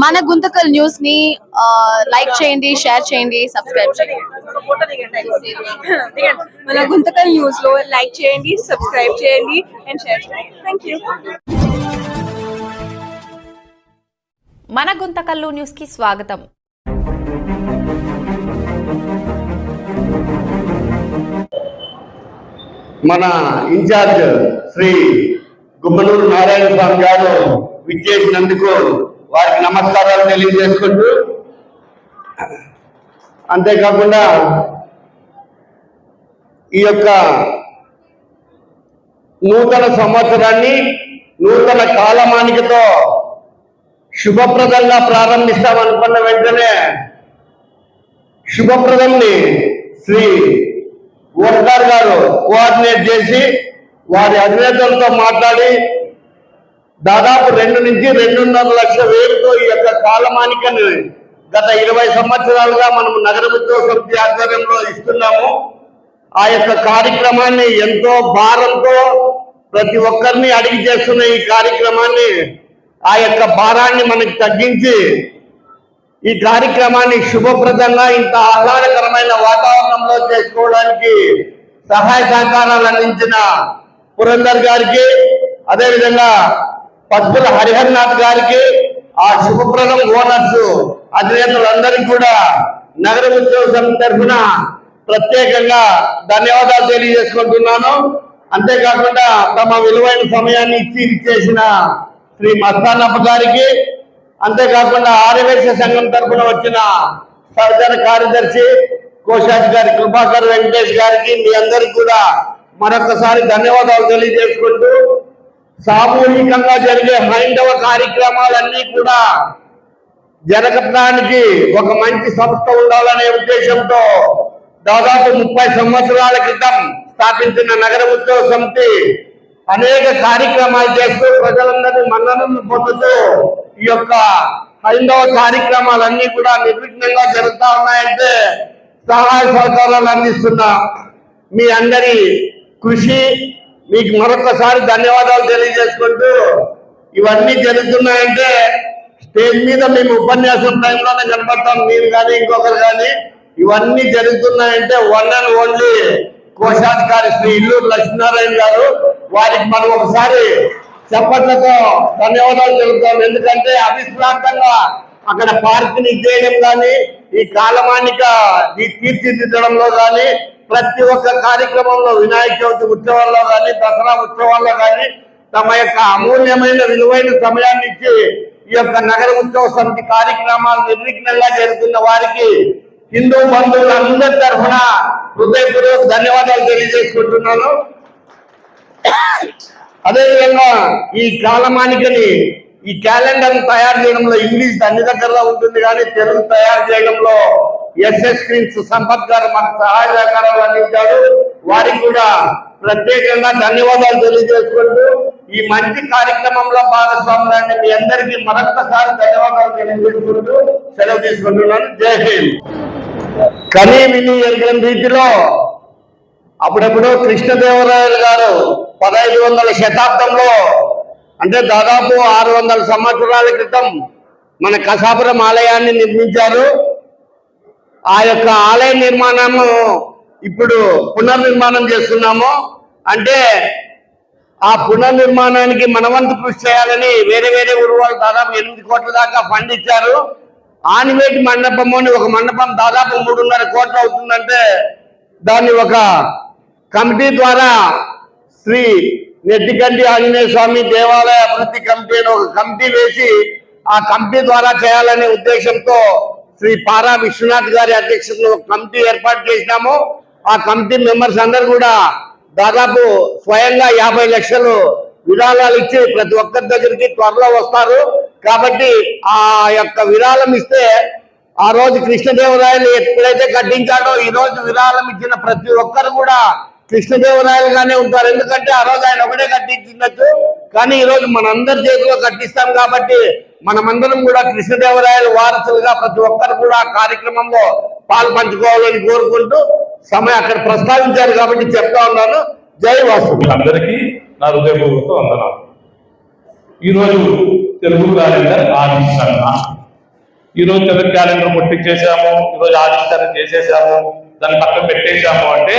మన గుంతకల్ న్యూస్ ని లైక్ చేయండి, షేర్ చేయండి, సబ్స్క్రైబ్ చేయండి. మన గుంతకల్ న్యూస్ లో లైక్ చేయండి, సబ్స్క్రైబ్ చేయండి అండ్ షేర్ చేయండి. థాంక్యూ. మన గుంతకల్లు న్యూస్ కి స్వాగతం. మన ఇన్ఛార్జ్ శ్రీ గుమ్మనూరు నారాయణ స్వామి గారు విచ్చేసినందుకు వారికి నమస్కారాలు తెలియజేసుకుంటూ, అంతేకాకుండా ఈ యొక్క నూతన సంవత్సరాన్ని నూతన కాలమానికతో శుభప్రదంగా ప్రారంభిస్తామనుకున్న వెంటనే శుభప్రదంని శ్రీ ఓర్గార్ గారు కోఆర్డినేట్ చేసి వారి అధినేతలతో మాట్లాడి దాదాపు 2 నుంచి 2.5 లక్షల వేలతో ఈ యొక్క కాలమానికని గత 20 సంవత్సరాలుగా మనం నగర ఉద్యోగ సమితి ఆధ్వర్యంలో ఇస్తున్నాము. ఆ యొక్క కార్యక్రమాన్ని ఎంతో భారంతో ప్రతి ఒక్కరిని అడిగి చేస్తున్న ఈ కార్యక్రమాన్ని, ఆ యొక్క భారాన్ని మనకి తగ్గించి ఈ కార్యక్రమాన్ని శుభప్రదంగా ఇంత ఆహ్లాదకరమైన వాతావరణంలో చేసుకోవడానికి సహాయ సహకారాలు అందించిన పురందర్ గారికి, అదేవిధంగా పద్మల హరిహర్నాథ్ గారికి, ఆ శుభప్రదం ఓనర్స్ అధినేతలందరికీ కూడా నగర ఉద్యోగ సమితి తరఫున ప్రత్యేకంగా ధన్యవాదాలు తెలియజేసుకుంటున్నాను. అంతేకాకుండా తమ విలువైన సమయాన్ని ఇచ్చేసిన శ్రీ మస్తానప్ప గారికి, అంతేకాకుండా ఆర్యవేశ సంఘం తరఫున వచ్చిన సర్జన కార్యదర్శి కోశాధికారి కృపాకర్ వెంకటేష్ గారికి, మీ అందరికి కూడా మరొకసారి ధన్యవాదాలు తెలియజేసుకుంటూ, సామూహికంగా జరిగే హైందవ కార్యక్రమాలన్నీ కూడా జరగడానికి ఒక మంచి సంస్థ ఉండాలనే ఉద్దేశంతో దాదాపు 30 సంవత్సరాల క్రితం స్థాపించిన నగర ఉద్యోగ సమితి అనేక కార్యక్రమాలు చేస్తూ ప్రజలందరినీ మన్ననలు పొందుతూ ఈ యొక్క హైందవ కార్యక్రమాలన్నీ కూడా నిర్విఘ్నంగా జరుగుతూ ఉన్నాయంటే సహాయ సహకారాలు అందిస్తున్న మీ అందరి కృషి మీకు మరొకసారి ధన్యవాదాలు తెలియజేసుకుంటూ, ఇవన్నీ జరుగుతున్నాయంటే స్టేజ్ మీద మేము ఉపన్యాసం టైంలోనే కనపడతాం, మీరు కానీ ఇంకొకరు కానీ. ఇవన్నీ జరుగుతున్నాయంటే వన్ అండ్ ఓన్లీ కోశాధికారి శ్రీ ఇల్లూరు లక్ష్మీనారాయణ గారు. వారికి మనం ఒకసారి చప్పట్లతో ధన్యవాదాలు తెలుపుతాం. ఎందుకంటే అవిశ్రాంతంగా అక్కడ పార్కుని చేయడం కానీ, ఈ కాలమానిక తీర్చిదిద్దడంలో కానీ, ప్రతి ఒక్క కార్యక్రమంలో వినాయక చవితి ఉత్సవాల్లో కానీ, దసరా ఉత్సవాల్లో కానీ తమ యొక్క అమూల్యమైన విలువైన సమయాన్ని ఇచ్చి ఈ యొక్క నగర ఉత్సవ సమితి కార్యక్రమాలు నిర్విఘ్నంగా జరుగుతున్న వారికి హిందూ బంధువులందరి తరఫున హృదయపూర్వక ధన్యవాదాలు తెలియజేసుకుంటున్నాను. అదేవిధంగా ఈ కాలమానికని, ఈ క్యాలెండర్ తయారు చేయడంలో ఇంగ్లీష్ అన్ని దగ్గరలో ఉంటుంది కానీ తెలుగు తయారు చేయడంలో ఎస్ఎస్ స్క్రీన్స్ సంపత్ గారు మనకు సహాయ సహకారాలు అందించారు. వారికి కూడా ప్రత్యేకంగా ధన్యవాదాలు తెలియజేసుకుంటూ, ఈ మంచి కార్యక్రమంలో భాగస్వాములైన మీ అందరికీ మరొకసారి ధన్యవాదాలు తెలియజేసుకుంటూ సెలవు తీసుకుంటున్నాను. జై హింద్. కనీ విని ఎరిగిన రీతిలో అప్పుడెప్పుడు కృష్ణదేవరాయలు గారు 1500వ శతాబ్దంలో, అంటే దాదాపు 600 సంవత్సరాల క్రితం మన కసాపురం ఆలయాన్ని నిర్మించారు. ఆ యొక్క ఆలయ నిర్మాణము ఇప్పుడు పునర్నిర్మాణం చేస్తున్నాము. అంటే ఆ పునర్నిర్మాణానికి మనవంతు కృషి చేయాలని వేరే వేరే ఊరు వాళ్ళు దాదాపు 8 కోట్ల దాకా ఫండ్ ఇచ్చారు. ఆనివేటి మండపము అని ఒక మండపం దాదాపు 3.5 కోట్లు అవుతుందంటే దాన్ని ఒక కమిటీ ద్వారా శ్రీ నెట్టికంటి ఆంజనేయ స్వామి దేవాలయ అభివృద్ధి కమిటీ అని ఒక కమిటీ వేసి ఆ కమిటీ ద్వారా చేయాలనే ఉద్దేశంతో శ్రీ పారా విశ్వనాథ్ గారి అధ్యక్షతలో ఒక కమిటీ ఏర్పాటు చేసినాము. ఆ కమిటీ మెంబర్స్ అందరు కూడా దాదాపు స్వయంగా 50 లక్షలు విరాళాలు ఇచ్చి ప్రతి ఒక్కరి దగ్గరికి త్వరలో వస్తారు. కాబట్టి ఆ యొక్క విరాళం ఇస్తే ఆ రోజు కృష్ణదేవరాయలు ఎప్పుడైతే కట్టించాడో ఈ రోజు విరాళం ఇచ్చిన ప్రతి ఒక్కరు కూడా కృష్ణదేవరాయలుగానే ఉంటారు. ఎందుకంటే ఆ రోజు ఆయన ఒకటే కట్టించినట్టు, కానీ ఈ రోజు మనందరి చేతిలో కట్టిస్తాం కాబట్టి మనమందరం కూడా కృష్ణదేవరాయల వారసులుగా ప్రతి ఒక్కరు కూడా కార్యక్రమంలో పాలు పంచుకోవాలని కోరుకుంటూ సమయం అక్కడ ప్రస్తావించారు కాబట్టి చెప్తా ఉన్నాను. జై వాసు. అందరికీ నా హృదయపూర్వక వందనాలు. ఈరోజు తెలుగు క్యాలెండర్ ఆవిష్కరణ. ఈరోజు తెలుగు క్యాలెండర్ కొట్టించేసాము, ఈరోజు ఆవిష్కరణ చేసేసాము, దాన్ని పక్కన పెట్టేశాము అంటే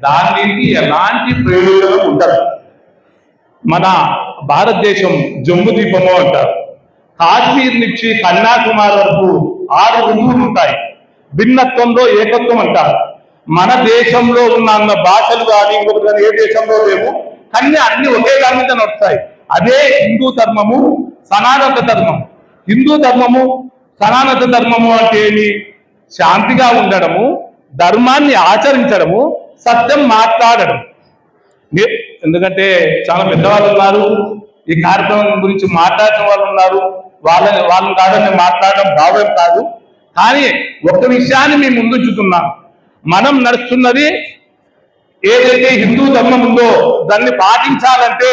దానికి ఎలాంటి ప్రయోజనం ఉండదు. మన భారతదేశం జమ్ము ద్వీపము అంటారు. కాశ్మీర్ నుంచి కన్యాకుమారి వరకు 6 ఋతువులు ఉంటాయి. భిన్నత్వంలో ఏకత్వం అంటారు. మన దేశంలో ఉన్న అన్న భాషలు కానీ ఇంకొకటి కానీ ఏ దేశంలో లేవు, కానీ అన్ని ఒకే దాని మీద నడుస్తాయి. అదే హిందూ ధర్మము, సనాతన ధర్మం. హిందూ ధర్మము, సనాతన ధర్మము అంటే ఏమి? శాంతిగా ఉండడము, ధర్మాన్ని ఆచరించడము, సత్యం మాట్లాడడం. ఎందుకంటే చాలా పెద్దవాళ్ళు ఉన్నారు, ఈ కార్యక్రమం గురించి మాట్లాడిన వాళ్ళు ఉన్నారు, వాళ్ళని కాదని మాట్లాడడం భావం కాదు. కానీ ఒక విషయాన్ని మేము ముందుంచుతున్నాం, మనం నడుస్తున్నది ఏదైతే హిందూ ధర్మం ఉందో దాన్ని పాటించాలంటే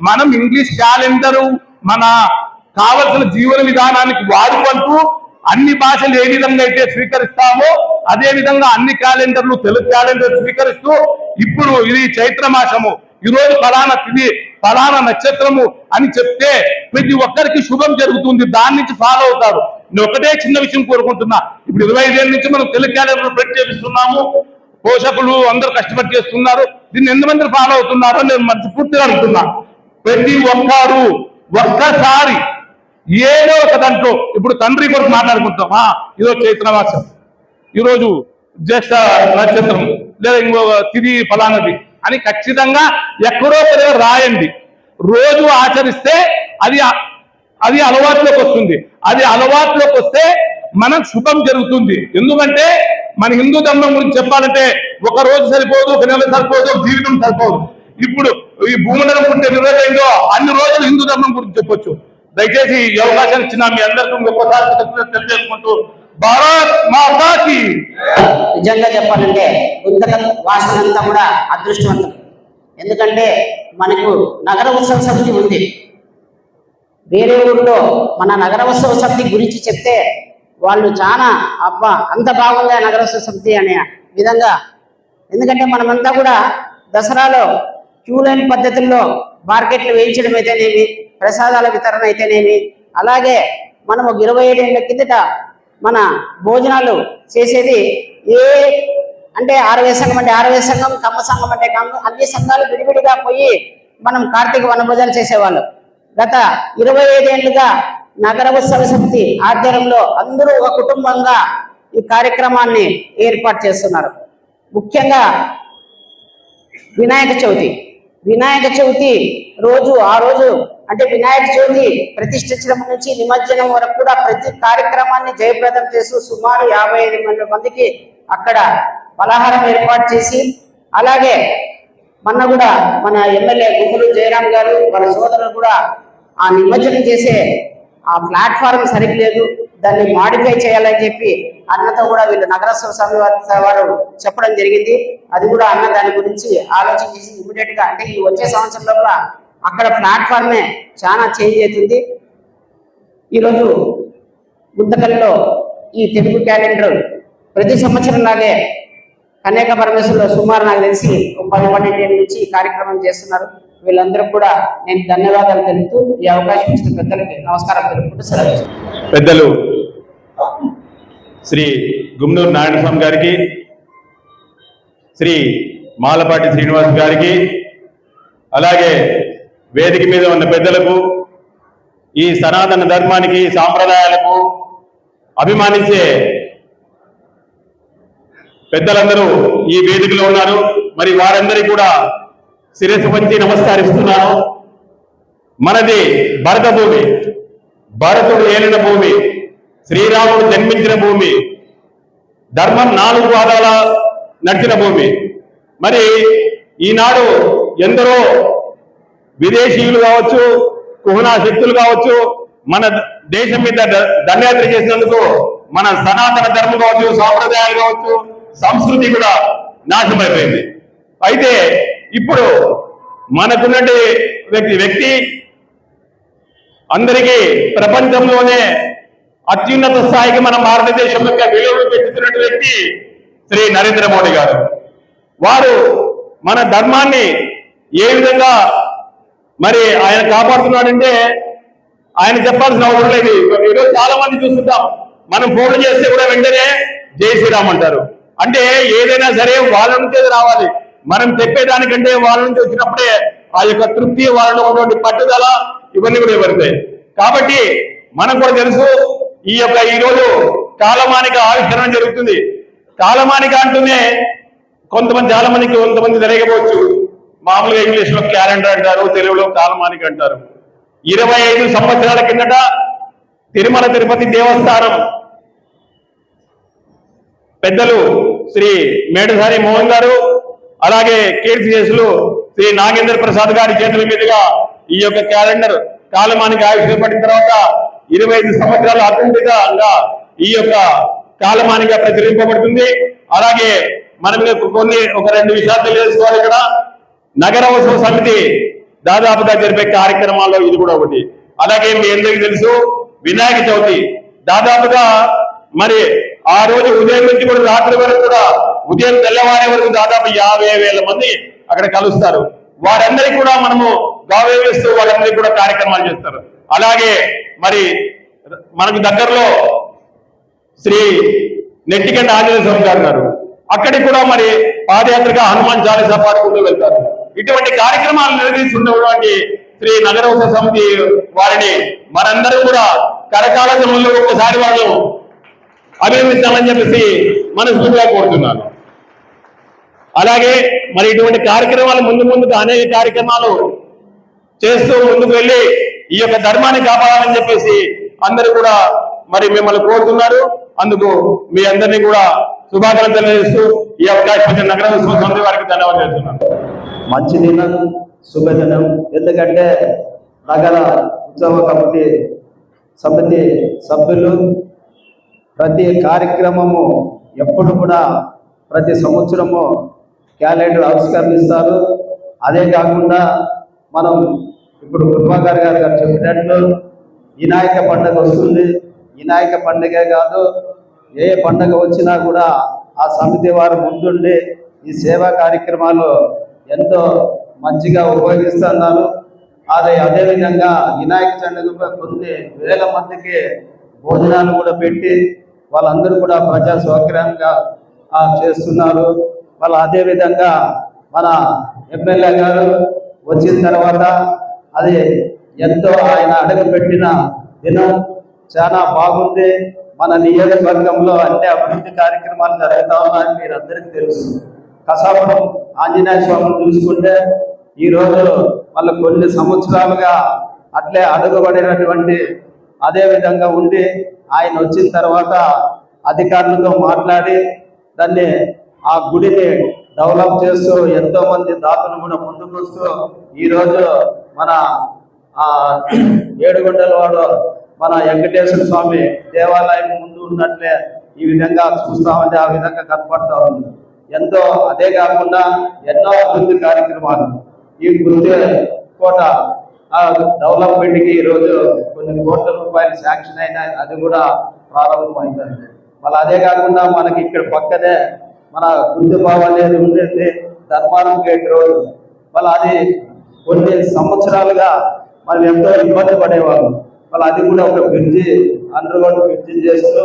మనం ఇంగ్లీష్ క్యాలెండరు మన కావలసిన జీవన విధానానికి వాడుకుంటూ అన్ని భాషలు ఏ విధంగా అయితే స్వీకరిస్తామో అదే విధంగా అన్ని క్యాలెండర్లు తెలుగు క్యాలెండర్ స్వీకరిస్తూ ఇప్పుడు ఇది చైత్ర మాసము, ఈ రోజు ఫలానా తిథి, ఫలానా నక్షత్రము అని చెప్తే ప్రతి ఒక్కరికి శుభం జరుగుతుంది. దాని నుంచి ఫాలో అవుతారు. నేను ఒకటే చిన్న విషయం కోరుకుంటున్నా, ఇప్పుడు 25 ఏళ్ళ నుంచి మనం తెలుగు క్యాలెండర్ ప్రింట్ చేపిస్తున్నాము, పోషకులు అందరూ కష్టపడి చేస్తున్నారు. దీన్ని ఎంతమంది ఫాలో అవుతున్నారో నేను మనస్ఫూర్తిగా అనుకున్నా. ప్రతి ఒక్కరు ఒక్కసారి ఏదో ఒక దాంట్లో ఇప్పుడు తండ్రి కొరకు మాట్లాడుకుంటాం, ఈరోజు చైత్రమాసం, ఈరోజు జ్యేష్ఠ నక్షత్రం లేదా ఇంకో తిథి ఫలానది అని ఖచ్చితంగా ఎక్కడో ఒకరే రాయండి. రోజు ఆచరిస్తే అది అలవాట్లోకి వస్తుంది. అది అలవాట్లోకి వస్తే మనకు శుభం జరుగుతుంది. ఎందుకంటే మన హిందూ ధర్మం గురించి చెప్పాలంటే ఒక రోజు సరిపోదు, ఒక నెల సరిపోదు, జీవితం సరిపోదు. ఇప్పుడు ఈ భూమండలం పుట్టే నిర్వహిందో అన్ని రోజులు హిందూ ధర్మం గురించి చెప్పొచ్చు. దయచేసి ఈ అవకాశం ఇచ్చిన మీ అందరికీ ఒక్కసారి తెలియజేసుకుంటూ భారత్ మాతాకి. నిజంగా చెప్పాలంటే గుంతక వాసనంతా కూడా అదృష్టవంతం. ఎందుకంటే మనకు నగర ఉత్సవ సమితి ఉంది. వేరే ఊళ్ళో మన నగర ఉత్సవ సమితి గురించి చెప్తే వాళ్ళు చాలా అబ్బా అంత బాగుందా నగర ఉత్సవ సమితి అనే విధంగా. ఎందుకంటే మనమంతా కూడా దసరాలో క్యూ లైన్ పద్ధతుల్లో మార్కెట్లు వేయించడం అయితేనేమి, ప్రసాదాల వితరణ అయితేనేమి, అలాగే మనం 27 ఏళ్ల కిందట మన భోజనాలు చేసేది అంటే ఆరవే సంఘం అంటే ఆరవే సంఘం, కమ్మ సంఘం అంటే కమ్మ, అన్ని సంఘాలు విడివిడిగా పోయి మనం కార్తీక వనభోజనాలు చేసేవాళ్ళు. గత 25 ఏళ్లుగా నగర ఉత్సవ సమితి ఆధ్వర్యంలో అందరూ ఒక కుటుంబంగా ఈ కార్యక్రమాన్ని ఏర్పాటు చేస్తున్నారు. ముఖ్యంగా వినాయక చవితి రోజు ఆ రోజు అంటే వినాయక చవితి ప్రతిష్ఠించడం నుంచి నిమజ్జనం వరకు కూడా ప్రతి కార్యక్రమాన్ని జయప్రదం చేస్తూ సుమారు 55 మందికి అక్కడ పలహారం ఏర్పాటు చేసి, అలాగే మొన్న కూడా మన ఎమ్మెల్యే గుమ్మూరు జయరాం గారు వాళ్ళ సోదరులు కూడా ఆ నిమజ్జనం చేసే ఆ ప్లాట్ఫారం సరిగ్లేదు, దాన్ని మాడిఫై చేయాలని చెప్పి అన్నతో కూడా వీళ్ళు నగరోత్సవ సమితి వారు చెప్పడం జరిగింది. అది కూడా అన్న దాని గురించి ఆలోచన చేసి ఇమీడియట్ గా అంటే ఈ వచ్చే సంవత్సరంలో కూడా అక్కడ ప్లాట్ఫార్మే చాలా చేంజ్ అవుతుంది. ఈరోజు గుంతకల్లో ఈ తెలుగు క్యాలెండర్ ప్రతి సంవత్సరం లాగే కన్యాక పరమేశ్వరంలో సుమారు నాకు తెలిసి 10-12 ఏళ్ళ నుంచి ఈ కార్యక్రమం చేస్తున్నారు. వీళ్ళందరూ కూడా నేను ధన్యవాదాలు తెలుపుతూ ఈ అవకాశం ఇచ్చిన పెద్దలకి నమస్కారం తెలుపుకుంటూ సెలవు. పెద్దలు శ్రీ గుమ్మనూరు నారాయణ స్వామి గారికి, శ్రీ మాలపాటి శ్రీనివాస్ గారికి, అలాగే వేదిక మీద ఉన్న పెద్దలకు, ఈ సనాతన ధర్మానికి సాంప్రదాయాలకు అభిమానించే పెద్దలందరూ ఈ వేదికలో ఉన్నారు. మరి వారందరికీ కూడా శిరస్సు వంచి నమస్కరిస్తున్నాను. మనది భరత భూమి, భరతుడు ఏలిన భూమి, శ్రీరాముడు జన్మించిన భూమి, ధర్మం 4 పాదాల నడిచిన భూమి. మరి ఈనాడు ఎందరో విదేశీయులు కావచ్చు, కుహనా శక్తులు కావచ్చు, మన దేశం మీద దండయాత్ర చేసినందుకు మన సనాతన ధర్మం కావచ్చు, సాంప్రదాయాలు కావచ్చు, సంస్కృతి కూడా నాశనమైపోయింది. అయితే ఇప్పుడు మనకున్నటి వ్యక్తి అందరికీ ప్రపంచంలోనే అత్యున్నత స్థాయికి మన భారతదేశం యొక్క విలువలు పెంచుతున్నటువంటి వ్యక్తి శ్రీ నరేంద్ర మోడీ గారు. వారు మన ధర్మాన్ని ఏ విధంగా మరి ఆయన కాపాడుతున్నాడంటే ఆయన చెప్పాల్సిన అవసరం లేదు. ఈరోజు చాలా మంది చూస్తుంటాం, మనం ఫోన్లు చేస్తే కూడా వెంటనే జై శ్రీరామ్ అంటారు. అంటే ఏదైనా సరే వాళ్ళ నుంచే రావాలి. మనం చెప్పేదానికంటే వాళ్ళ నుంచి వచ్చినప్పుడే ఆ యొక్క తృప్తి, వాళ్ళలో ఉన్నటువంటి పట్టుదల ఇవన్నీ కూడా ఇవ్వతాయి. కాబట్టి మనకు కూడా తెలుసు, ఈరోజు కాలమానిక ఆవిష్కరణ జరుగుతుంది. కాలమానిక అంటూనే చాలా మందికి కొంతమంది తెలియకపోవచ్చు. మామూలుగా ఇంగ్లీష్ లో క్యాలెండర్ అంటారు, తెలుగులో కాలమానిక అంటారు. 25 సంవత్సరాల కిందట తిరుమల తిరుపతి దేవస్థానం పెద్దలు శ్రీ మేడసారి మోహన్ గారు, అలాగే కీర్తిశేషులు శ్రీ నాగేంద్ర ప్రసాద్ గారి చేతుల మీదుగా ఈ యొక్క క్యాలెండర్ కాలమానిక ఆవిష్కరింపబడిన తర్వాత 25 సంవత్సరాలు అఖండితంగా ఈ యొక్క కాలమానిక ప్రచురింపబడుతుంది. అలాగే మనం ఒక 2 విషయాలు తెలియజేసుకోవాలి. ఇక్కడ నగర ఉత్సవ సమితి దాదాపుగా జరిపే కార్యక్రమాల్లో ఇది కూడా ఒకటి. అలాగే మీ అందరికీ తెలుసు, వినాయక చవితి దాదాపుగా మరి ఆ రోజు ఉదయం నుంచి కూడా రాత్రి వరకు కూడా, ఉదయం తెల్లవారే వరకు దాదాపు 50,000 మంది అక్కడ కలుస్తారు. వారందరికీ కూడా మనము గౌరవిస్తూ వారందరికీ కూడా కార్యక్రమాలు చేస్తారు. అలాగే మరి మనకు దగ్గరలో శ్రీ నెట్టికంటి ఆంజనేయ స్వామి గారు, అక్కడికి కూడా మరి పాదయాత్రగా హనుమాన్ చాలీసా పాడుకుంటూ వెళ్తారు. ఇటువంటి కార్యక్రమాలు నిర్వహిస్తున్నటువంటి శ్రీ నగర ఉత్సవ సమితి వారిని మనందరూ కూడా కరకాల జమంలో ఒకసారి వాళ్ళు అభినందించాలని చెప్పేసి మనస్ఫూర్తిగా కోరుతున్నాను. అలాగే మరి ఇటువంటి కార్యక్రమాలు ముందుకు అనేక కార్యక్రమాలు చేస్తూ ముందుకు వెళ్ళి ఈ యొక్క ధర్మాన్ని కాపాడాలని చెప్పేసి అందరూ కూడా మరి మిమ్మల్ని కోరుతున్నారు. అందుకు మీ అందరినీ కూడా శుభాకాంక్షలు తెలియజేస్తూ ఈ అవకాశం ఇచ్చిన నగర ఉత్సవ సమితి వారికి ధన్యవాదాలు చేస్తున్నాను. మంచి దినం, శుభదినం. ఎందుకంటే నగర ఉత్సవ కమిటీ సమితి సభ్యులు ప్రతి కార్యక్రమము ఎప్పుడు కూడా ప్రతి సంవత్సరము క్యాలెండర్ ఆవిష్కరిస్తారు. అదే కాకుండా మనం ఇప్పుడు కృపాకర్ గారు చెప్పినట్లు వినాయక పండుగ వస్తుంది. వినాయక పండుగే కాదు, ఏ పండుగ వచ్చినా కూడా ఆ సమితి వారు ముందుండి ఈ సేవా కార్యక్రమాలు ఎంతో మంచిగా ఉపయోగిస్తున్నారు. అదేవిధంగా వినాయక చవితికి కొన్ని వేల మందికి భోజనాలు కూడా పెట్టి వాళ్ళందరూ కూడా ప్రజా సౌకర్యంగా చేస్తున్నారు. అదేవిధంగా మన ఎమ్మెల్యే గారు వచ్చిన తర్వాత అది ఎంతో ఆయన అడుగుపెట్టిన దినం చాలా బాగుంది. మన నియోజకవర్గంలో అన్ని అభివృద్ధి కార్యక్రమాలు జరుగుతూ ఉన్నాయని మీరు అందరికీ తెలుసు. కసాపురం ఆంజనేయ స్వామిని చూసుకుంటే ఈరోజు వాళ్ళు కొన్ని సంవత్సరాలుగా అట్లే అడుగుబడినటువంటి అదే విధంగా ఉండి ఆయన వచ్చిన తర్వాత అధికారులతో మాట్లాడి దాన్ని ఆ గుడిని డెవలప్ చేస్తూ ఎంతో మంది దాతలు కూడా ముందుకు వస్తూ ఈరోజు మన ఏడుగొండలవాడు మన వెంకటేశ్వర స్వామి దేవాలయం ముందు ఉన్నట్లే ఈ విధంగా చూస్తామంటే ఆ విధంగా కనపడతా ఉంది ఎంతో. అదే కాకుండా ఎన్నో అభివృద్ధి కార్యక్రమాలు ఈ గుర్తు కోట డెవలప్మెంట్కి ఈరోజు కొన్ని కోట్ల రూపాయలు శాంక్షన్ అయినా అది కూడా ప్రారంభమైందండి. అదే కాకుండా మనకి ఇక్కడ పక్కనే మన గుర్తుబావ అనేది ఉండేది ధర్మారం గేట్ రోడ్. అది కొన్ని సంవత్సరాలుగా మనం ఎంతో ఇబ్బంది పడేవాళ్ళం. అది కూడా ఒక బ్రిడ్జి, అండర్గ్రౌండ్ బ్రిడ్జి చేస్తూ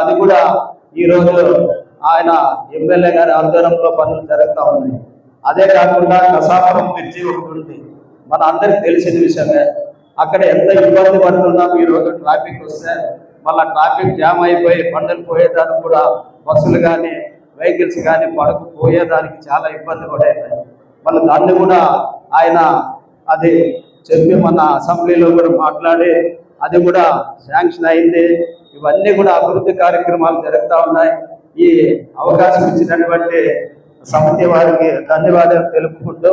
అది కూడా ఈరోజు ఆయన ఎమ్మెల్యే గారి ఆధ్వర్యంలో పనులు జరుగుతూ ఉన్నాయి. అదే కాకుండా కసాపురం బ్రిడ్జి ఒకటి ఉంది, మన అందరికి తెలిసిన విషయమే. అక్కడ ఎంత ఇబ్బంది పడుతున్నాం. ఈరోజు ట్రాఫిక్ వస్తే ట్రాఫిక్ జామ్ అయిపోయి పండుగలు పోయేదానికి కూడా బస్సులు కానీ వెహికల్స్ కానీ పడుకు పోయేదానికి చాలా ఇబ్బంది పడేది. దాన్ని కూడా ఆయన అది చెప్పి మన అసెంబ్లీలో కూడా మాట్లాడి అది కూడా శాంక్షన్ అయింది. ఇవన్నీ కూడా అభివృద్ధి కార్యక్రమాలు జరుగుతూ ఉన్నాయి. ఈ అవకాశం ఇచ్చినటువంటి సమితి వారికి ధన్యవాదాలు తెలుపుకుంటూ